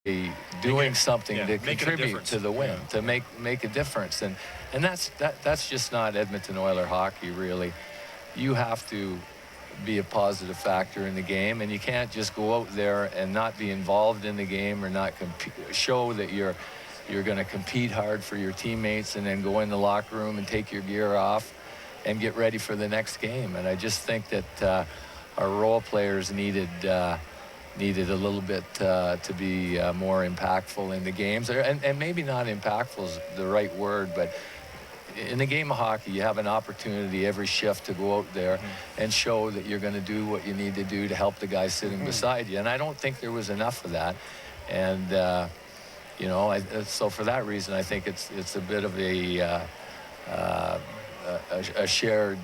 doing something to make contribute to the win, to make a difference. And that's just not Edmonton Oiler hockey, really. You have to be a positive factor in the game, and you can't just go out there and not be involved in the game or not show that you're going to compete hard for your teammates and then go in the locker room and take your gear off and get ready for the next game. And I just think that our role players needed a little bit to be more impactful in the games. And maybe not impactful is the right word, but in the game of hockey, you have an opportunity every shift to go out there and show that you're going to do what you need to do to help the guy sitting beside you. And I don't think there was enough of that. And, you know, so for that reason, I think it's a bit of a shared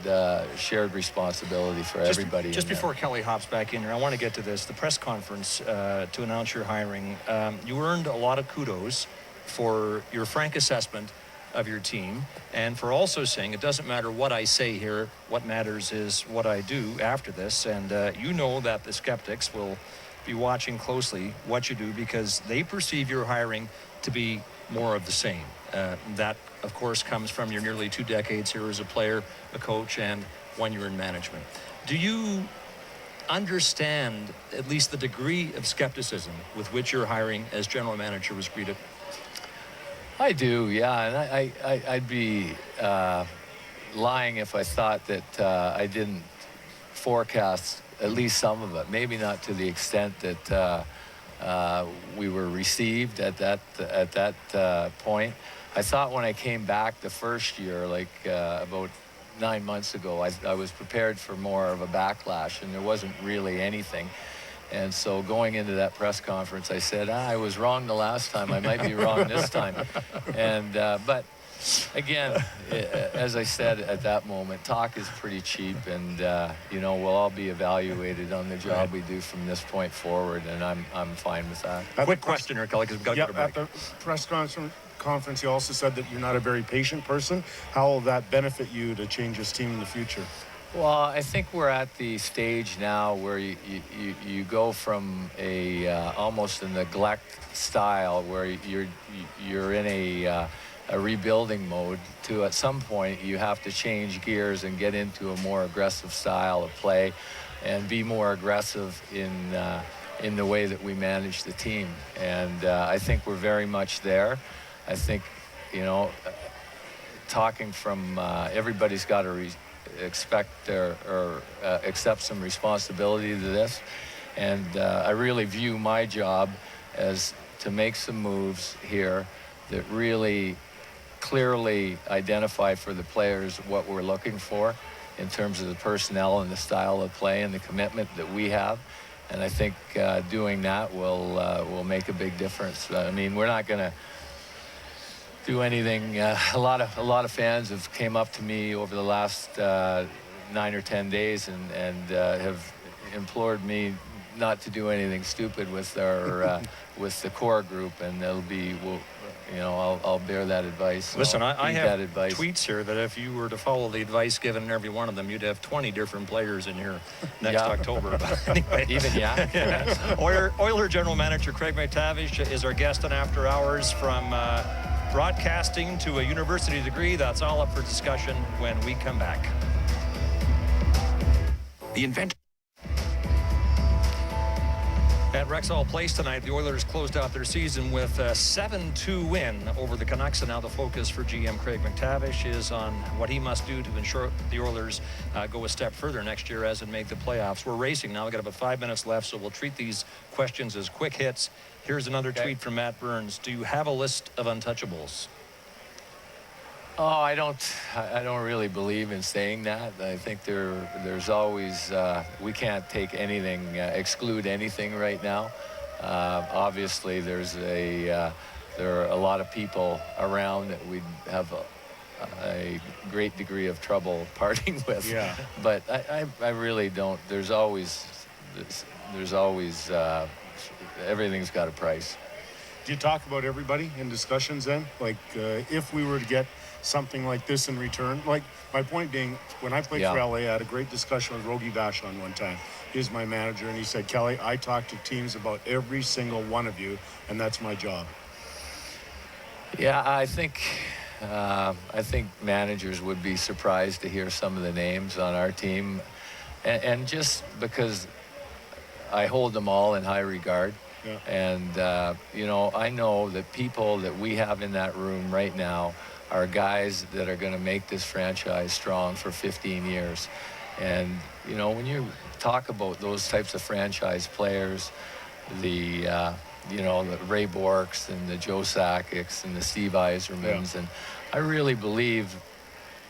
responsibility for everybody. Just before Kelly hops back in here, I want to get to this. The press conference to announce your hiring. You earned a lot of kudos for your frank assessment of your team, and for also saying it doesn't matter what I say here, what matters is what I do after this. And you know that the skeptics will be watching closely what you do, because they perceive your hiring to be more of the same. That, of course, comes from your nearly 2 decades here as a player, a coach, and 1 year in management. Do you understand at least the degree of skepticism with which your hiring as general manager was greeted? I do, yeah, and I'd be lying if I thought that I didn't forecast at least some of it. Maybe not to the extent that we were received at that point. I thought when I came back the first year, like about 9 months ago, I was prepared for more of a backlash, and there wasn't really anything. And so going into that press conference, I said, I was wrong the last time. I might be wrong this time. And but again, as I said at that moment, talk is pretty cheap, and you know, we'll all be evaluated on the job we do from this point forward, and I'm fine with that. Quick question here, Kelly, because we've got to go to break. At the press conference, you also said that you're not a very patient person. How will that benefit you to change this team in the future? Well, I think we're at the stage now where you go from a almost a neglect style where you're in a rebuilding mode to, at some point, you have to change gears and get into a more aggressive style of play and be more aggressive in the way that we manage the team. And I think we're very much there. I think, you know, talking from everybody's got to expect or accept some responsibility to this, and I really view my job as to make some moves here that really clearly identify for the players what we're looking for in terms of the personnel and the style of play and the commitment that we have. And I think doing that will make a big difference. I mean, we're not going to do anything. A lot of fans have came up to me over the last 9 or 10 days and have implored me not to do anything stupid with our with the core group, and they'll be, you know, I'll bear that advice. Listen, I have tweets here that if you were to follow the advice given in every one of them, you'd have 20 different players in here next October. But anyway, even Oiler General Manager Craig MacTavish is our guest on After Hours. From broadcasting to a university degree, that's all up for discussion when we come back. The inventor. At Rexall Place tonight, the Oilers closed out their season with a 7-2 win over the Canucks, and now the focus for GM Craig MacTavish is on what he must do to ensure the Oilers go a step further next year as and make the playoffs. We're racing now. We've got about 5 minutes left, so we'll treat these questions as quick hits. Here's another tweet from Matt Burns. Do you have a list of untouchables? Oh, I don't really believe in saying that. I think there's always, we can't take anything, exclude anything right now. Obviously, there are a lot of people around that we'd have a great degree of trouble parting with. Yeah. But I really don't. There's always, everything's got a price. Do you talk about everybody in discussions then? Like, if we were to get something like this in return? Like, my point being, when I played for LA, I had a great discussion with Rogie Vachon one time. He's my manager, and he said, Kelly, I talk to teams about every single one of you, and that's my job. Yeah, I think managers would be surprised to hear some of the names on our team, and just because I hold them all in high regard. Yeah. And, you know, I know that people that we have in that room right now are guys that are going to make this franchise strong for 15 years. And, you know, when you talk about those types of franchise players, the Ray Borks and the Joe Sakic's and the Steve Yzermans, and I really believe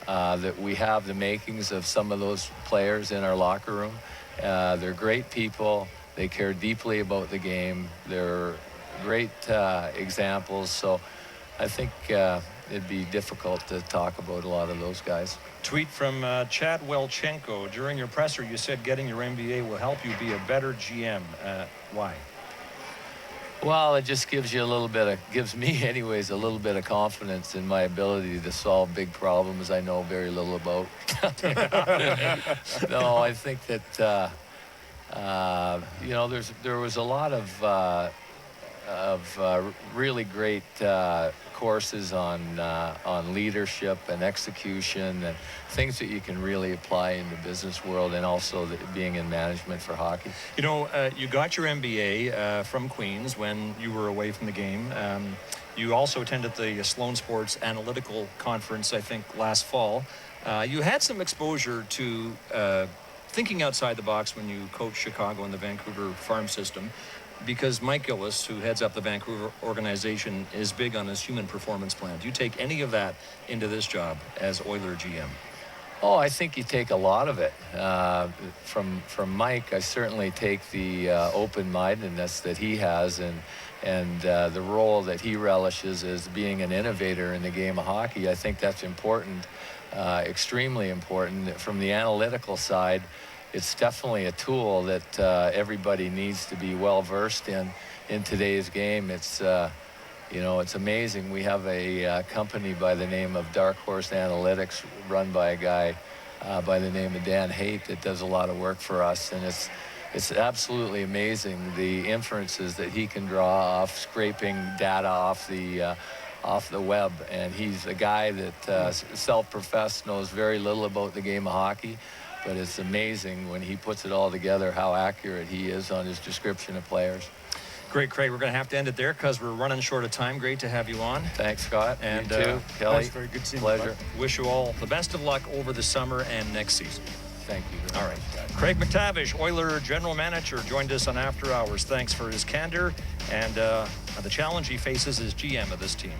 that we have the makings of some of those players in our locker room. They're great people. They care deeply about the game. They're great examples. So I think it'd be difficult to talk about a lot of those guys. Tweet from Chad Welchenko. During your presser, you said getting your MBA will help you be a better GM. Why? Well, it just gives you gives me anyways, a little bit of confidence in my ability to solve big problems I know very little about. No, I think that, you know, there was a lot of really great courses on leadership and execution and things that you can really apply in the business world, and also being in management for hockey. You know, you got your MBA from Queens when you were away from the game. You also attended the Sloan Sports Analytical Conference, I think, last fall. You had some exposure to thinking outside the box when you coached Chicago in the Vancouver farm system, because Mike Gillis, who heads up the Vancouver organization, is big on his human performance plan. Do you take any of that into this job as Oiler GM? Oh, I think you take a lot of it. From Mike, I certainly take the open-mindedness that he has, and the role that he relishes as being an innovator in the game of hockey. I think that's important, extremely important. From the analytical side, it's definitely a tool that everybody needs to be well versed in today's game. It's you know, it's amazing. We have a company by the name of Dark Horse Analytics, run by a guy by the name of Dan Haight, that does a lot of work for us, and it's absolutely amazing the inferences that he can draw off scraping data off the web. And he's a guy that self-professed knows very little about the game of hockey, but it's amazing when he puts it all together how accurate he is on his description of players. Great, Craig. We're going to have to end it there because we're running short of time. Great to have you on. Thanks, Scott. And you too, Kelly. That's very good seeing you. Pleasure. Wish you all the best of luck over the summer and next season. Thank you. All right. Craig MacTavish, Oiler General Manager, joined us on After Hours. Thanks for his candor and the challenge he faces as GM of this team.